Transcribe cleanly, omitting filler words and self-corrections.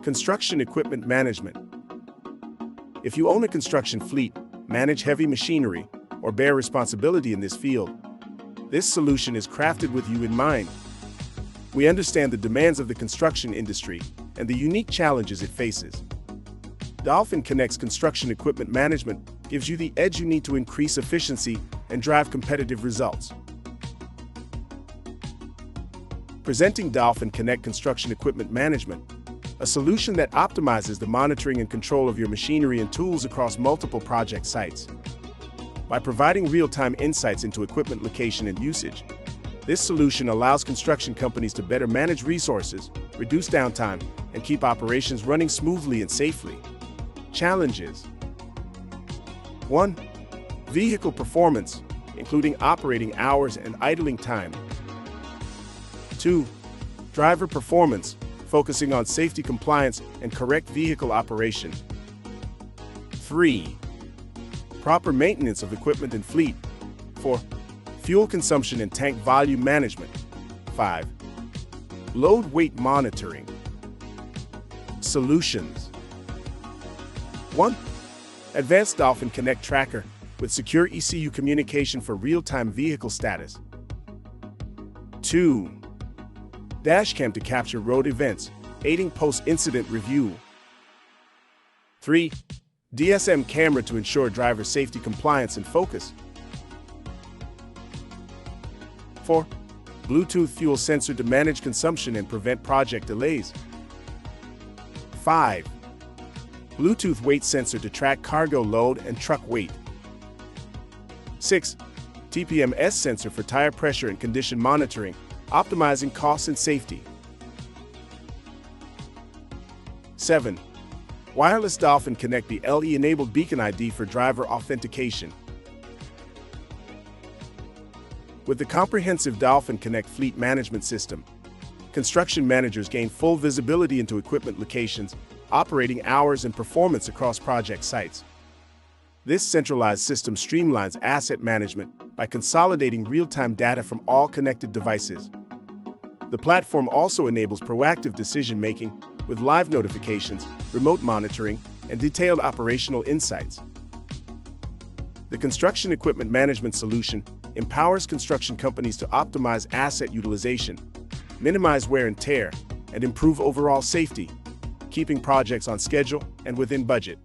Construction equipment management. If you own a construction fleet, manage heavy machinery, or bear responsibility in this field, this solution is crafted with you in mind. We understand the demands of the construction industry and the unique challenges it faces. Dolphin Connect's construction equipment management gives you the edge you need to increase efficiency and drive competitive results. Presenting Dolphin Connect Construction Equipment Management, a solution that optimizes the monitoring and control of your machinery and tools across multiple project sites. By providing real-time insights into equipment location and usage, this solution allows construction companies to better manage resources, reduce downtime, and keep operations running smoothly and safely. Challenges: 1. Vehicle performance, including operating hours and idling time. 2. Driver performance, focusing on safety compliance and correct vehicle operation. 3. Proper maintenance of equipment and fleet. 4. Fuel consumption and tank volume management. 5. Load weight monitoring. Solutions: 1. Advanced Dolphin Connect Tracker with secure ECU communication for real-time vehicle status. 2. Dashcam to capture road events, aiding post-incident review. 3. DSM camera to ensure driver safety compliance and focus. 4. Bluetooth fuel sensor to manage consumption and prevent project delays. 5. Bluetooth weight sensor to track cargo load and truck weight. 6. TPMS sensor for tire pressure and condition monitoring, optimizing costs and safety. 7. Wireless Dolphin Connect BLE-enabled beacon ID for driver authentication. With the comprehensive Dolphin Connect fleet management system, construction managers gain full visibility into equipment locations, operating hours, and performance across project sites. This centralized system streamlines asset management by consolidating real-time data from all connected devices. The platform also enables proactive decision-making with live notifications, remote monitoring, and detailed operational insights. The construction equipment management solution empowers construction companies to optimize asset utilization, minimize wear and tear, and improve overall safety, keeping projects on schedule and within budget.